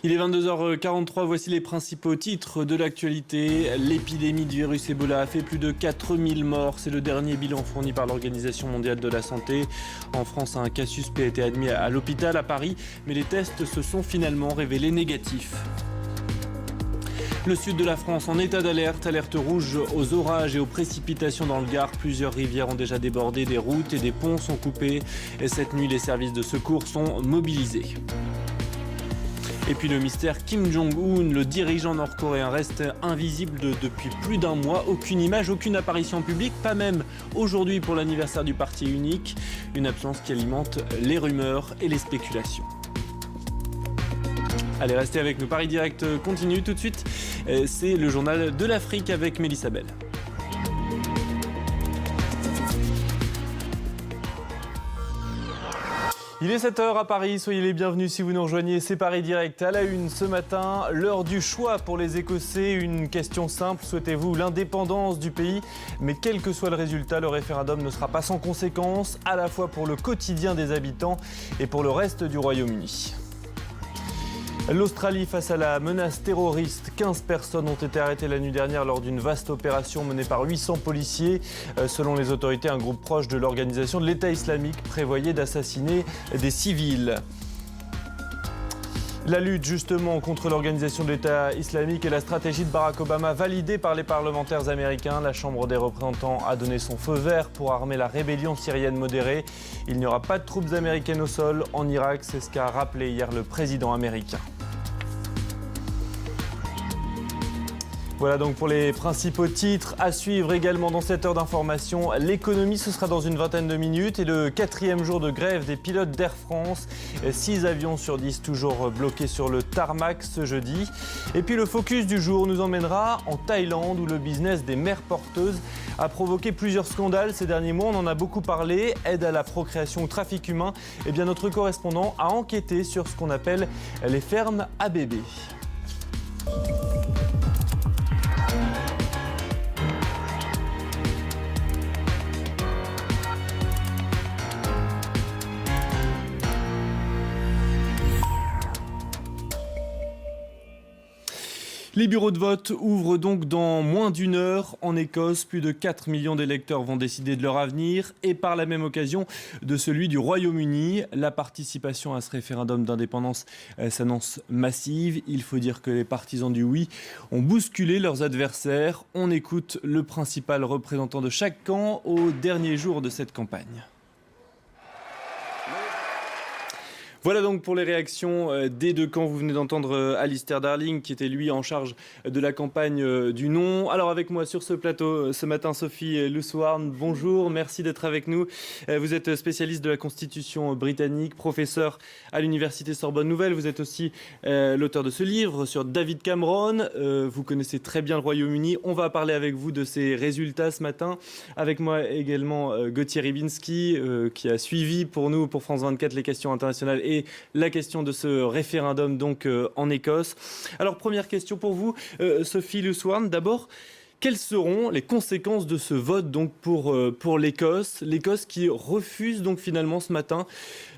Il est 22h43, voici les principaux titres de l'actualité. L'épidémie du virus Ebola a fait plus de 4000 morts. C'est le dernier bilan fourni par l'Organisation mondiale de la santé. En France, un cas suspect a été admis à l'hôpital à Paris, mais les tests se sont finalement révélés négatifs. Le sud de la France en état d'alerte, alerte rouge aux orages et aux précipitations dans le Gard. Plusieurs rivières ont déjà débordé, des routes et des ponts sont coupés. Et cette nuit, les services de secours sont mobilisés. Et puis le mystère Kim Jong-un, le dirigeant nord-coréen, reste invisible depuis plus d'un mois. Aucune image, aucune apparition publique, pas même aujourd'hui pour l'anniversaire du parti unique. Une absence qui alimente les rumeurs et les spéculations. Allez, restez avec nous. Paris Direct continue tout de suite. C'est le journal de l'Afrique avec Mélissa Bell. Il est 7h à Paris, soyez les bienvenus si vous nous rejoignez, c'est Paris Direct à la une ce matin. L'heure du choix pour les Écossais, une question simple, souhaitez-vous l'indépendance du pays? Mais quel que soit le résultat, le référendum ne sera pas sans conséquences, à la fois pour le quotidien des habitants et pour le reste du Royaume-Uni. L'Australie face à la menace terroriste. 15 personnes ont été arrêtées la nuit dernière lors d'une vaste opération menée par 800 policiers. Selon les autorités, un groupe proche de l'organisation de l'État islamique prévoyait d'assassiner des civils. La lutte justement contre l'organisation de l'État islamique et la stratégie de Barack Obama validée par les parlementaires américains. La Chambre des représentants a donné son feu vert pour armer la rébellion syrienne modérée. Il n'y aura pas de troupes américaines au sol en Irak, c'est ce qu'a rappelé hier le président américain. Voilà donc pour les principaux titres. À suivre également dans cette heure d'information, l'économie, ce sera dans une vingtaine de minutes. Et le 4e jour de grève des pilotes d'Air France. 6 avions sur 10 toujours bloqués sur le tarmac ce jeudi. Et puis le focus du jour nous emmènera en Thaïlande où le business des mères porteuses a provoqué plusieurs scandales ces derniers mois. On en a beaucoup parlé. Aide à la procréation ou trafic humain. Eh bien notre correspondant a enquêté sur ce qu'on appelle les fermes à bébés. Les bureaux de vote ouvrent donc dans moins d'une heure en Écosse. Plus de 4 millions d'électeurs vont décider de leur avenir et par la même occasion de celui du Royaume-Uni. La participation à ce référendum d'indépendance s'annonce massive. Il faut dire que les partisans du oui ont bousculé leurs adversaires. On écoute le principal représentant de chaque camp au dernier jour de cette campagne. Voilà donc pour les réactions des deux camps. Vous venez d'entendre Alistair Darling qui était lui en charge de la campagne du non. Alors avec moi sur ce plateau ce matin, Sophie Luswarn, bonjour, merci d'être avec nous. Vous êtes spécialiste de la Constitution britannique, professeur à l'Université Sorbonne Nouvelle. Vous êtes aussi l'auteur de ce livre sur David Cameron. Vous connaissez très bien le Royaume-Uni. On va parler avec vous de ces résultats ce matin. Avec moi également Gauthier Ribinski qui a suivi pour nous, pour France 24, les questions internationales et la question de ce référendum donc en Écosse. Alors première question pour vous, Sophie Luswarn, d'abord, quelles seront les conséquences de ce vote donc pour l'Écosse qui refuse donc finalement ce matin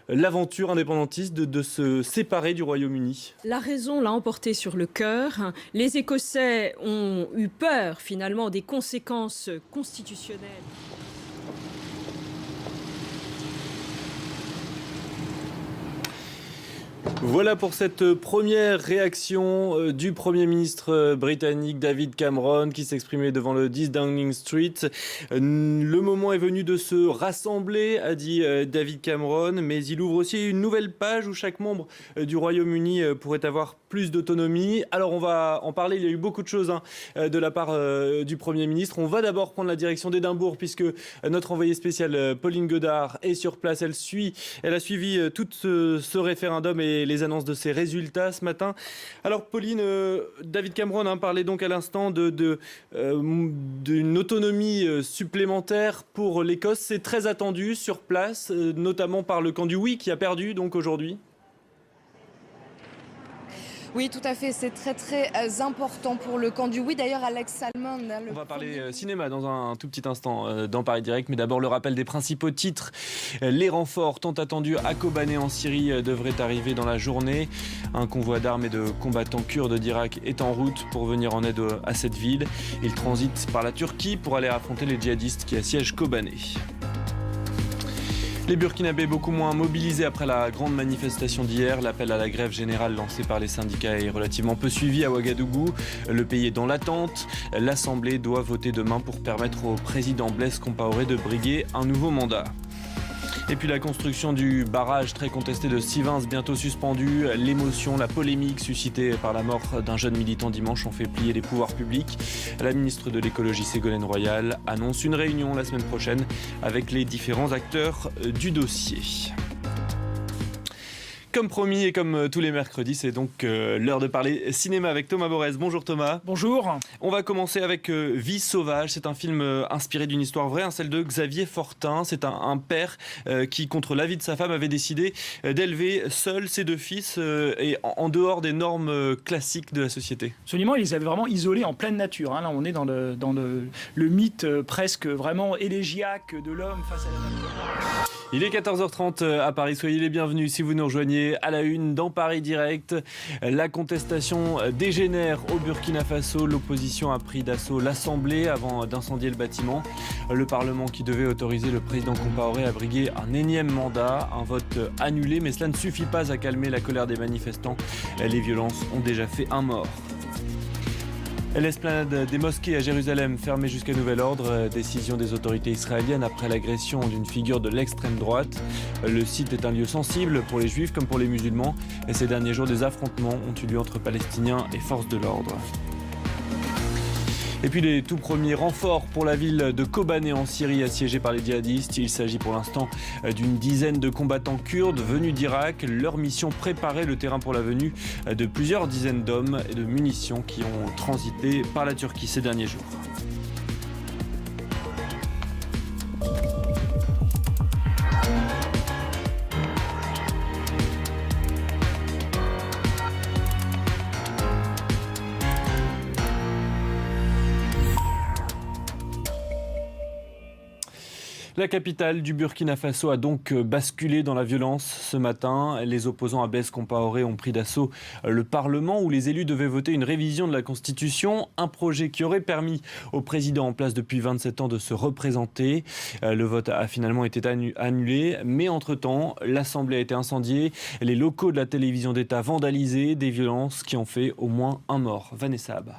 l'aventure indépendantiste de se séparer du Royaume-Uni? La raison l'a emporté sur le cœur. Les Écossais ont eu peur finalement des conséquences constitutionnelles. Voilà pour cette première réaction du Premier ministre britannique David Cameron qui s'exprimait devant le 10 Downing Street. Le moment est venu de se rassembler, a dit David Cameron, mais il ouvre aussi une nouvelle page où chaque membre du Royaume-Uni pourrait avoir plus d'autonomie. Alors on va en parler, il y a eu beaucoup de choses de la part du Premier ministre. On va d'abord prendre la direction d'Édimbourg puisque notre envoyée spéciale Pauline Godard est sur place. Elle a suivi tout ce référendum et les annonces de ses résultats ce matin. Alors Pauline, David Cameron parlait donc à l'instant d'une autonomie supplémentaire pour l'Écosse. C'est très attendu sur place, notamment par le camp du oui qui a perdu donc aujourd'hui. Oui, tout à fait. C'est très très important pour le camp du oui. D'ailleurs, Alex Salmond... On va parler cinéma dans un tout petit instant dans Paris Direct. Mais d'abord, le rappel des principaux titres. Les renforts tant attendus à Kobané en Syrie devraient arriver dans la journée. Un convoi d'armes et de combattants kurdes d'Irak est en route pour venir en aide à cette ville. Il transite par la Turquie pour aller affronter les djihadistes qui assiègent Kobané. Les Burkinabés beaucoup moins mobilisés après la grande manifestation d'hier. L'appel à la grève générale lancé par les syndicats est relativement peu suivi à Ouagadougou. Le pays est dans l'attente. L'Assemblée doit voter demain pour permettre au président Blaise Compaoré de briguer un nouveau mandat. Et puis la construction du barrage très contesté de Sivins bientôt suspendu. L'émotion, la polémique suscitée par la mort d'un jeune militant dimanche ont fait plier les pouvoirs publics. La ministre de l'écologie Ségolène Royal annonce une réunion la semaine prochaine avec les différents acteurs du dossier. Comme promis et comme tous les mercredis, c'est donc l'heure de parler cinéma avec Thomas Borès. Bonjour Thomas. Bonjour. On va commencer avec Vie sauvage. C'est un film inspiré d'une histoire vraie, celle de Xavier Fortin. C'est un père qui, contre l'avis de sa femme, avait décidé d'élever seul ses deux fils et en dehors des normes classiques de la société. Absolument, il les avait vraiment isolés en pleine nature. Là, on est dans le mythe presque vraiment élégiaque de l'homme face à la nature. Il est 14h30 à Paris, soyez les bienvenus si vous nous rejoignez à la une dans Paris Direct. La contestation dégénère au Burkina Faso, l'opposition a pris d'assaut l'Assemblée avant d'incendier le bâtiment. Le Parlement qui devait autoriser le président Compaoré à briguer un énième mandat, un vote annulé, mais cela ne suffit pas à calmer la colère des manifestants. Les violences ont déjà fait un mort. L'esplanade des mosquées à Jérusalem fermée jusqu'à nouvel ordre. Décision des autorités israéliennes après l'agression d'une figure de l'extrême droite. Le site est un lieu sensible pour les juifs comme pour les musulmans. Et ces derniers jours, des affrontements ont eu lieu entre Palestiniens et forces de l'ordre. Et puis les tout premiers renforts pour la ville de Kobané en Syrie assiégée par les djihadistes. Il s'agit pour l'instant d'une dizaine de combattants kurdes venus d'Irak. Leur mission, préparer le terrain pour la venue de plusieurs dizaines d'hommes et de munitions qui ont transité par la Turquie ces derniers jours. La capitale du Burkina Faso a donc basculé dans la violence ce matin. Les opposants à Blaise Compaoré ont pris d'assaut le Parlement où les élus devaient voter une révision de la Constitution, un projet qui aurait permis au président en place depuis 27 ans de se représenter. Le vote a finalement été annulé, mais entre-temps, l'Assemblée a été incendiée, les locaux de la télévision d'État vandalisés, des violences qui ont fait au moins un mort. Vanessa Abba.